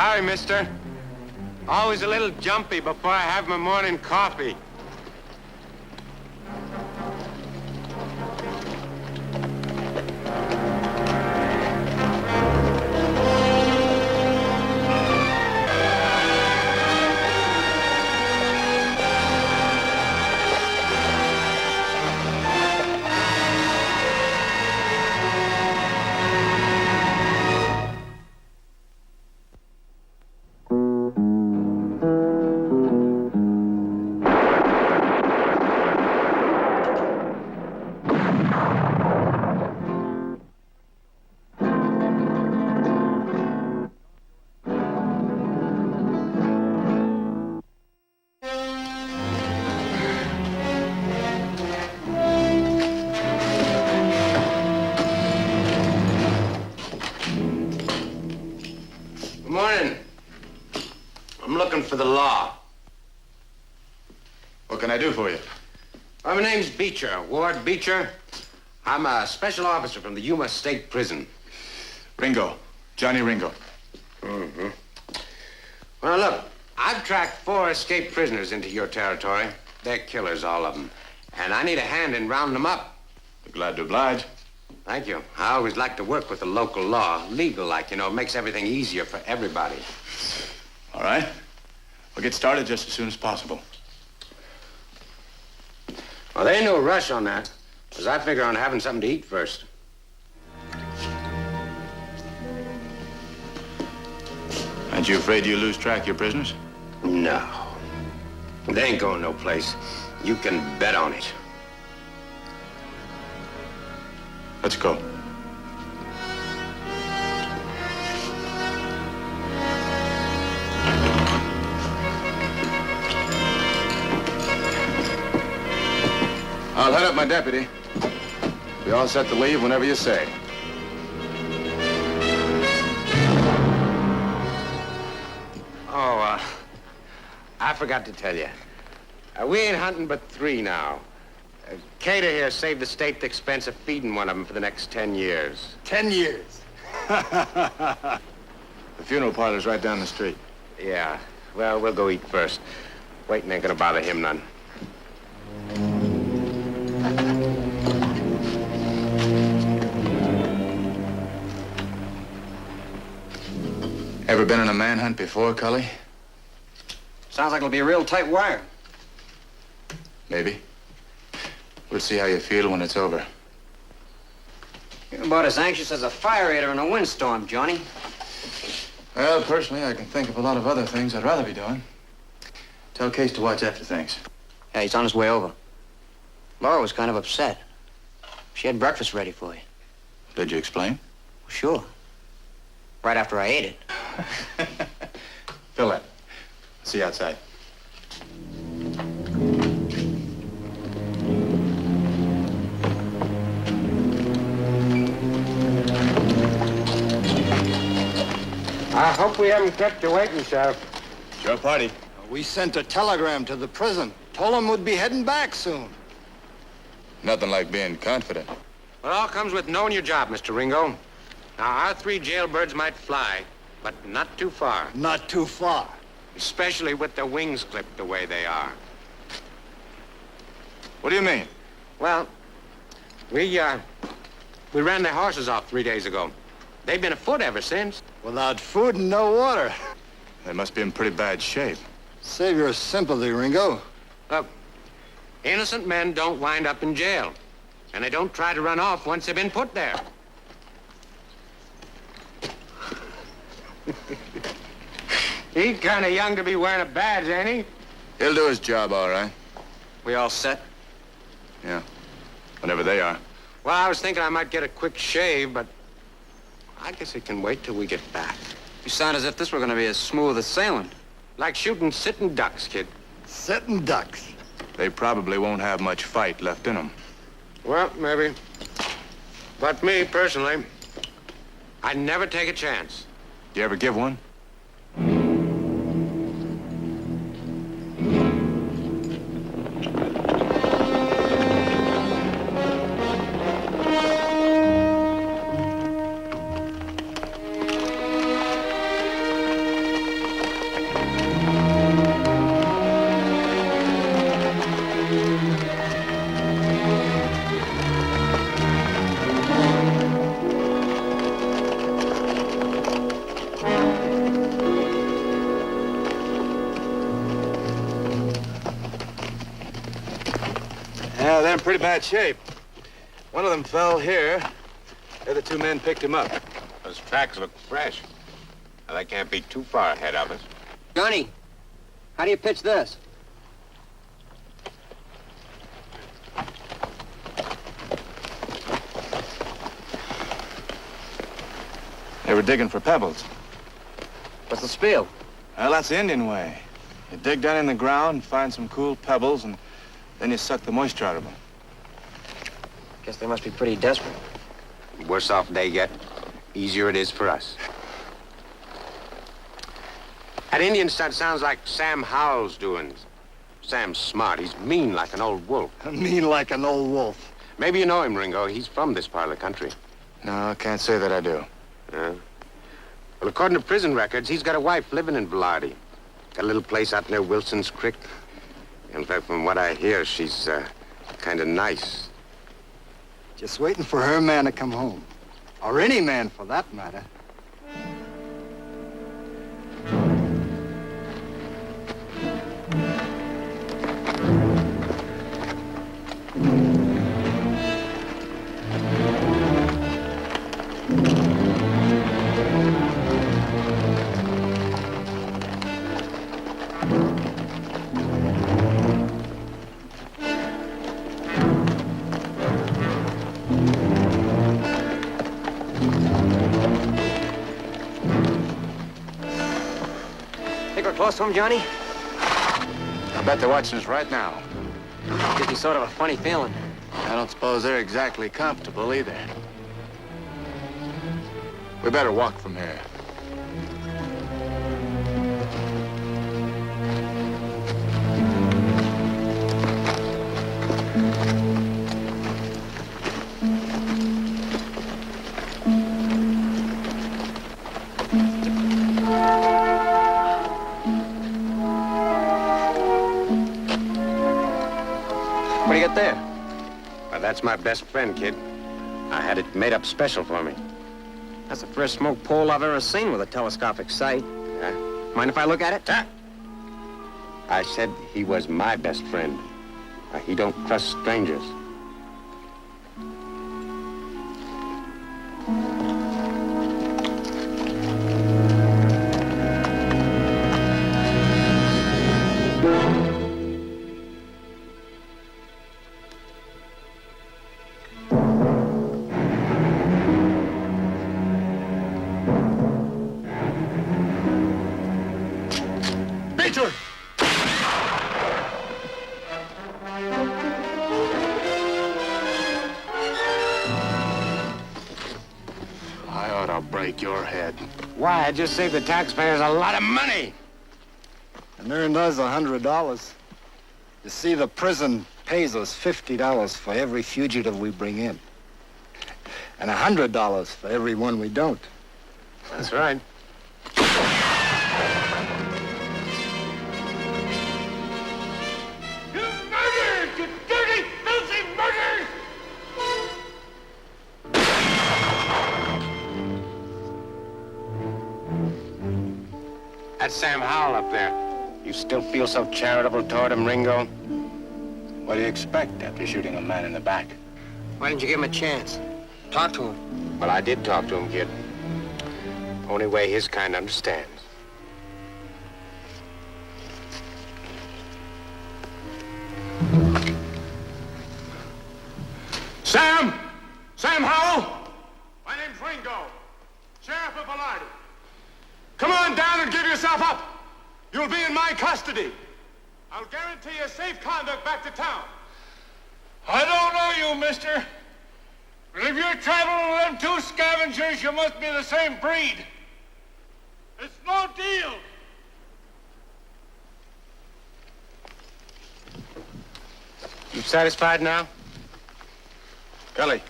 Sorry, mister. Always a little jumpy before I have my morning coffee. For the law. What can I do for you? My name's Beecher, Ward Beecher. I'm a special officer from the Yuma State Prison. Ringo. Johnny Ringo. Mm-hmm. Well, look, I've tracked 4 escaped prisoners into your territory. They're killers, all of them. And I need a hand in rounding them up. Be glad to oblige. Thank you. I always like to work with the local law. Legal, like, you know, it makes everything easier for everybody. All right. We'll get started just as soon as possible. Well, there ain't no rush on that, because I figure on having something to eat first. Aren't you afraid you'll lose track of your prisoners? No. They ain't going no place. You can bet on it. Let's go. I'll head up my deputy. Be all set to leave whenever you say. Oh, I forgot to tell you. We ain't hunting but 3 now. Cater here saved the state the expense of feeding one of them for the next 10 years. 10 years? The funeral parlor's right down the street. Yeah. Well, we'll go eat first. Waiting ain't gonna bother him none. Ever been in a manhunt before, Cully? Sounds like it'll be a real tight wire. Maybe. We'll see how you feel when it's over. You're about as anxious as a fire eater in a windstorm, Johnny. Well, personally, I can think of a lot of other things I'd rather be doing. Tell Case to watch after things. Yeah, he's on his way over. Laura was kind of upset. She had breakfast ready for you. Did you explain? Sure. Right after I ate it. Fill that. See you outside. I hope we haven't kept you waiting, Sheriff. Your party. We sent a telegram to the prison. Told them we'd be heading back soon. Nothing like being confident. Well, it all comes with knowing your job, Mr. Ringo. Now, our 3 jailbirds might fly, but not too far. Not too far. Especially with their wings clipped the way they are. What do you mean? Well, we ran their horses off 3 days ago. They've been afoot ever since. Without food and no water. They must be in pretty bad shape. Save your sympathy, Ringo. Look, innocent men don't wind up in jail. And they don't try to run off once they've been put there. He's kind of young to be wearing a badge, ain't he? He'll do his job, all right. We all set? Yeah. Whenever they are. Well, I was thinking I might get a quick shave, but I guess it can wait till we get back. You sound as if this were going to be as smooth as sailing. Like shooting sitting ducks, kid. Sitting ducks. They probably won't have much fight left in them. Well, maybe. But me, personally, I'd never take a chance. You ever give one? Oh, they're in pretty bad shape. One of them fell here. The other two men picked him up. Those tracks look fresh. Now, they can't be too far ahead of us. Johnny, how do you pitch this? They were digging for pebbles. What's the spiel? Well, that's the Indian way. You dig down in the ground, find some cool pebbles, and then you suck the moisture out of them. Guess they must be pretty desperate. Worse off they get, easier it is for us. That Indian stunt sounds like Sam Howell's doings. Sam's smart. He's mean like an old wolf. Mean like an old wolf. Maybe you know him, Ringo. He's from this part of the country. No, I can't say that I do. Well, according to prison records, he's got a wife living in Velarde. Got a little place out near Wilson's Creek. In fact, from what I hear, she's kind of nice. Just waiting for her man to come home. Or any man, for that matter. Close to him, Johnny? I bet they're watching us right now. Gives me sort of a funny feeling. I don't suppose they're exactly comfortable either. We better walk from here. What do you got there? Well, that's my best friend, kid. I had it made up special for me. That's the first smoke pole I've ever seen with a telescopic sight. Huh? Mind if I look at it? I said he was my best friend. He don't trust strangers. Your head. Why, I just saved the taxpayers a lot of money. And earned us $100. You see, the prison pays us $50 for every fugitive we bring in. And $100 for every one we don't. That's right. You murderers! You dirty, filthy murderers! That's Sam Howell up there. You still feel so charitable toward him, Ringo? What do you expect after shooting a man in the back? Why didn't you give him a chance? Talk to him. Well, I did talk to him, kid. Only way his kind understands. Sam! Sam Howell! My name's Ringo, Sheriff of Velarde. Come on down and give yourself up. You'll be in my custody. I'll guarantee you safe conduct back to town. I don't know you, mister. But if you're traveling with them two scavengers, you must be the same breed. It's no deal. You satisfied now? Cully.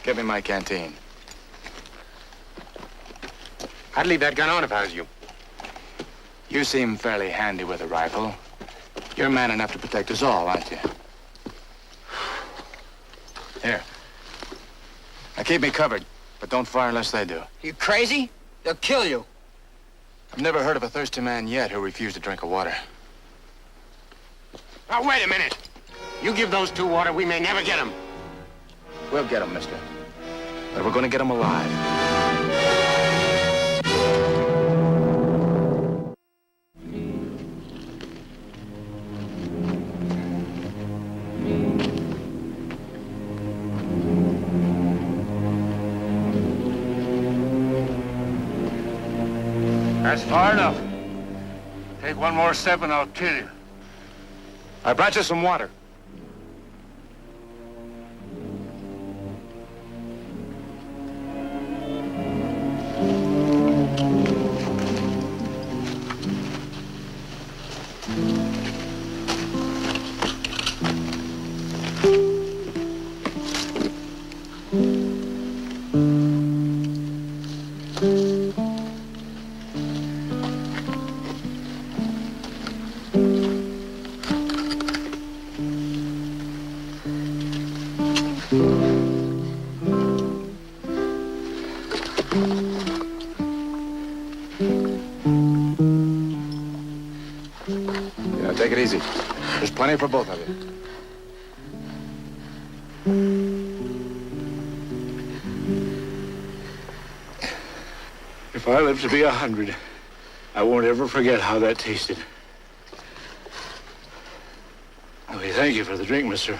Get me my canteen. I'd leave that gun on if I was you. You seem fairly handy with a rifle. You're man enough to protect us all, aren't you? Here. Now keep me covered, but don't fire unless they do. You crazy? They'll kill you. I've never heard of a thirsty man yet who refused a drink of water. Now, wait a minute. You give those two water, we may never get them. We'll get him, mister. But we're gonna get him alive. That's far enough. Take one more step and I'll kill you. I brought you some water. Take it easy. There's plenty for both of you. If I live to be 100, I won't ever forget how that tasted. We thank you for the drink, mister.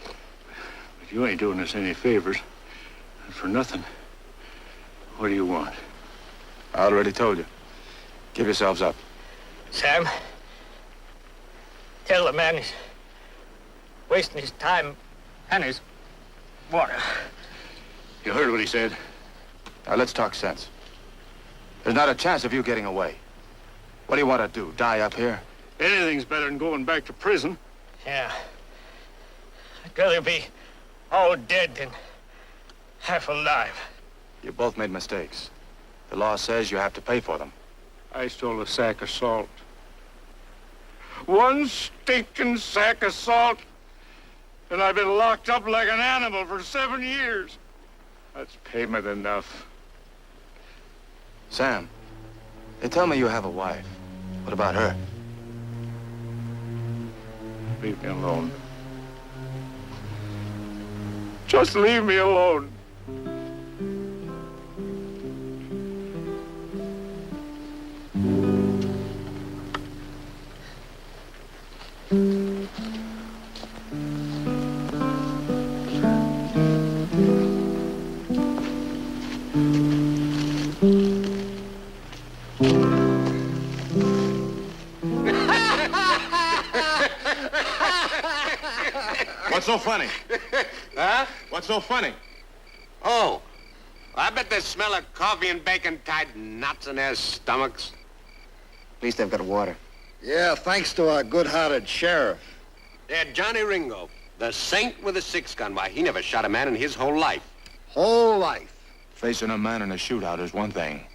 But you ain't doing us any favors. And for nothing. What do you want? I already told you. Give yourselves up. Sam, tell the man he's wasting his time and his water. You heard what he said. Now, let's talk sense. There's not a chance of you getting away. What do you want to do, die up here? Anything's better than going back to prison. Yeah. I'd rather be all dead than half alive. You both made mistakes. The law says you have to pay for them. I stole a sack of salt. One stinking sack of salt. And I've been locked up like an animal for 7 years. That's payment enough. Sam, they tell me you have a wife. What about her? Leave me alone. Just leave me alone. What's so funny? Huh? What's so funny? Oh, I bet the smell of coffee and bacon tied knots in their stomachs. At least they've got water. Yeah, thanks to our good-hearted sheriff. They're Johnny Ringo, the saint with a six-gun. Why, he never shot a man in his whole life. Whole life. Facing a man in a shootout is one thing.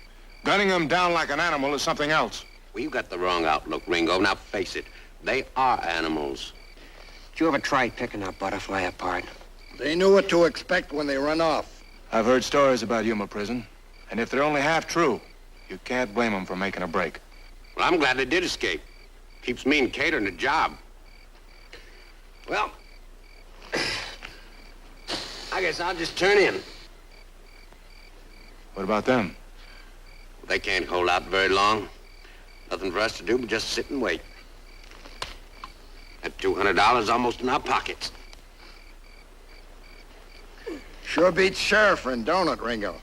Gunning him down like an animal is something else. Well, you got the wrong outlook, Ringo. Now, face it, they are animals. Did you ever try picking our butterfly apart? They knew what to expect when they run off. I've heard stories about Yuma prison, and if they're only half true, you can't blame them for making a break. Well, I'm glad they did escape. Keeps me and Kate in a job. Well, I guess I'll just turn in. What about them? They can't hold out very long. Nothing for us to do but just sit and wait. That $200 almost in our pockets. Sure beats sheriffing, don't it, Ringo?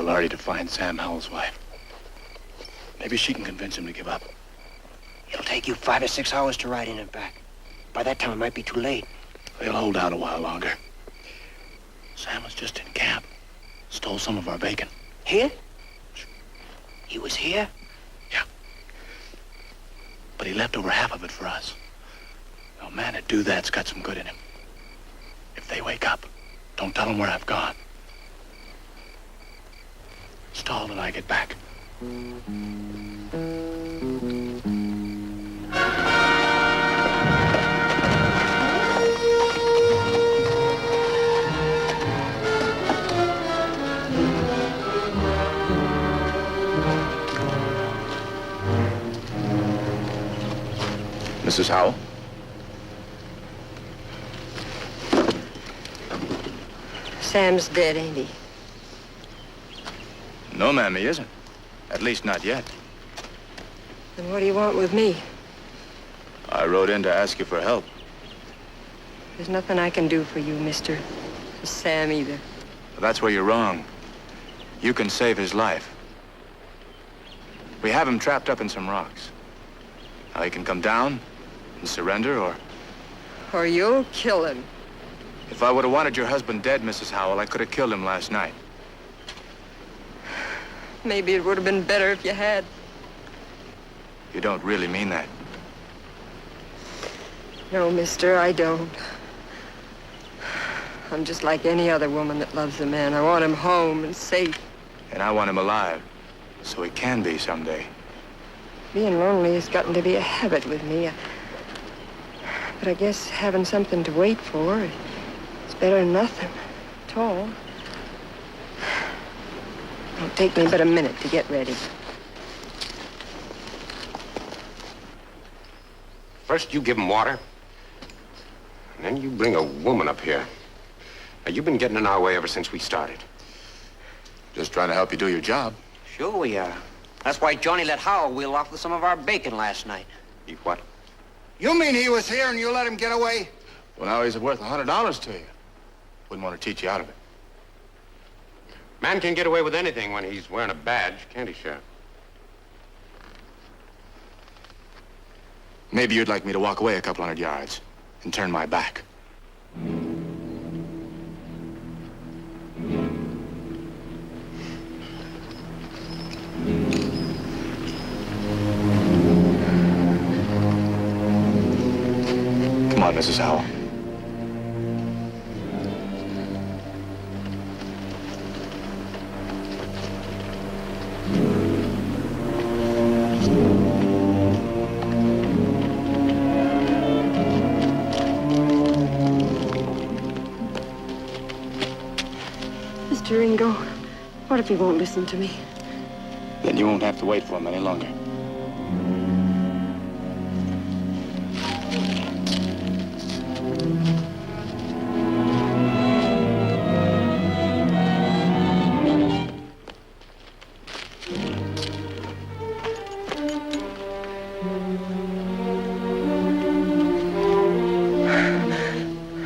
Velarde to find Sam Howell's wife. Maybe she can convince him to give up. It'll take you 5 or 6 hours to ride in and back. By that time, it might be too late. They'll hold out a while longer. Sam was just in camp. Stole some of our bacon. Here? He was here? Yeah. But he left over half of it for us. A man that'd do that's got some good in him. If they wake up, don't tell them where I've gone. Stall till I get back. Mrs. Howell? Sam's dead, ain't he? No, ma'am, he isn't. At least not yet. Then what do you want with me? I rode in to ask you for help. There's nothing I can do for you, mister. For Sam either. That's where you're wrong. You can save his life. We have him trapped up in some rocks. Now he can come down and surrender, Or you'll kill him. if I would have wanted your husband dead, Mrs. Howell, I could have killed him last night. Maybe it would have been better if you had. You don't really mean that. No, mister, I don't. I'm just like any other woman that loves a man. I want him home and safe. And I want him alive, so he can be someday. Being lonely has gotten to be a habit with me. But I guess having something to wait for is better than nothing at all. It'll take me but a minute to get ready. First you give him water, and then you bring a woman up here. Now, you've been getting in our way ever since we started. Just trying to help you do your job. Sure we are. That's why Johnny let Howell wheel off with some of our bacon last night. Eat what? You mean he was here and you let him get away? Well, now he's worth $100 to you. Wouldn't want to teach you out of it. Man can get away with anything when he's wearing a badge, can't he, Sheriff? Maybe you'd like me to walk away a couple hundred yards and turn my back. Come on, Mrs. Howell. Mr. Ringo, what if he won't listen to me? Then you won't have to wait for him any longer.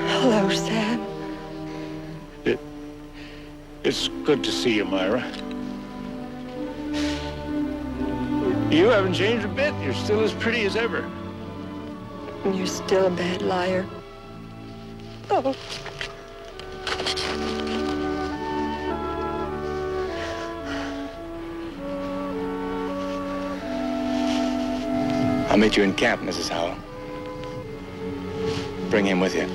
Hello, Sam. It's good to see you, Myra. You haven't changed a bit. You're still as pretty as ever. And you're still a bad liar. Oh. I'll meet you in camp, Mrs. Howell. Bring him with you.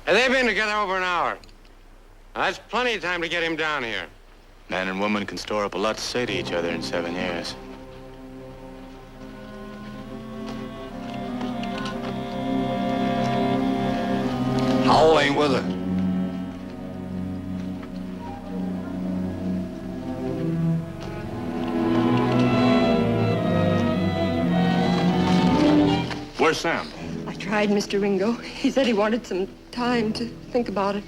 They've been together over an hour. Now, that's plenty of time to get him down here. Man and woman can store up a lot to say to each other in 7 years. Howell ain't with her. Where's Sam? I tried, Mr. Ringo. He said he wanted some time to think about it.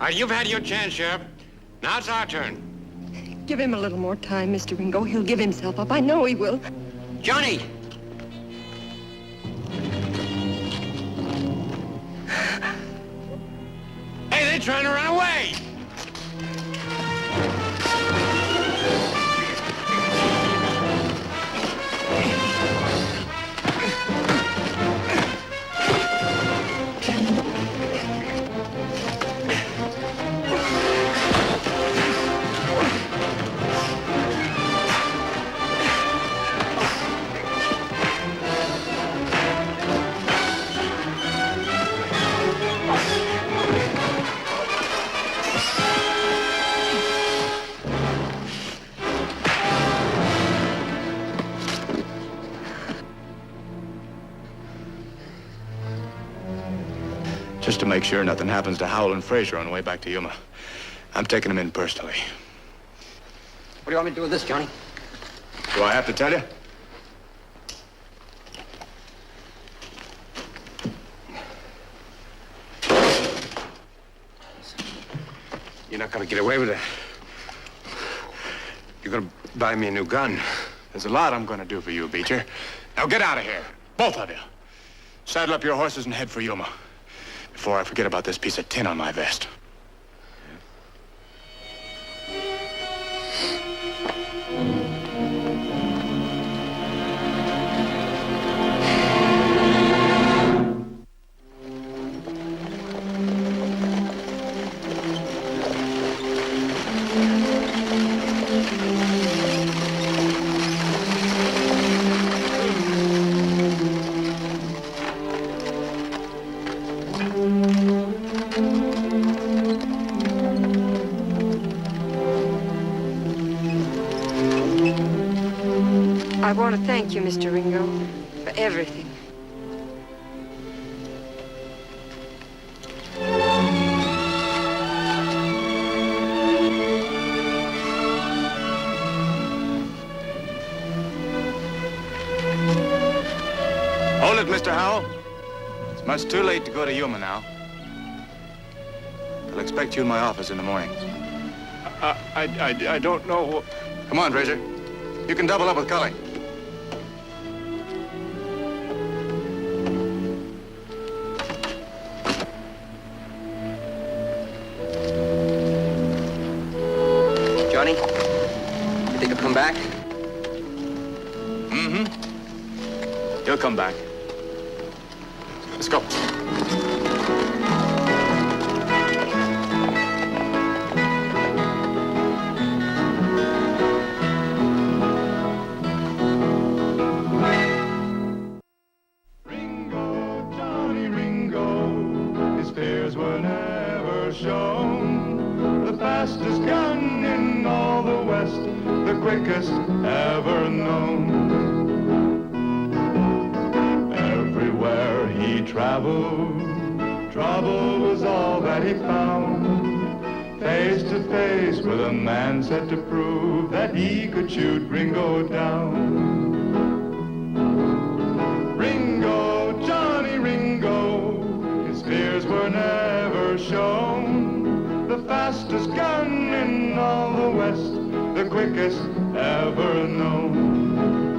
All right, you've had your chance, Sheriff. Now it's our turn. Give him a little more time, Mr. Ringo. He'll give himself up. I know he will. Johnny! you trying to run away? Just to make sure nothing happens to Howell and Fraser on the way back to Yuma. I'm taking them in personally. What do you want me to do with this, Johnny? Do I have to tell you? You're not gonna get away with it. You're gonna buy me a new gun. There's a lot I'm gonna do for you, Beecher. Now get out of here, both of you. Saddle up your horses and head for Yuma. Before I forget about this piece of tin on my vest. I want to thank you, Mr. Ringo, for everything. Hold it, Mr. Howell. It's much too late to go to Yuma now. I'll expect you in my office in the morning. I don't know. Come on, Fraser. You can double up with Cully. Johnny, you think he'll come back? Mm-hmm. He'll come back. Let's go. Ringo, Johnny Ringo, his fears were never shown. The fastest gun in all the West, the quickest ever known. Everywhere he traveled, trouble was all that he found. Face to face with a man set to prove that he could shoot Ringo down. Ringo, Johnny Ringo, his fears were never shown. The fastest gun in all the West, the quickest ever known.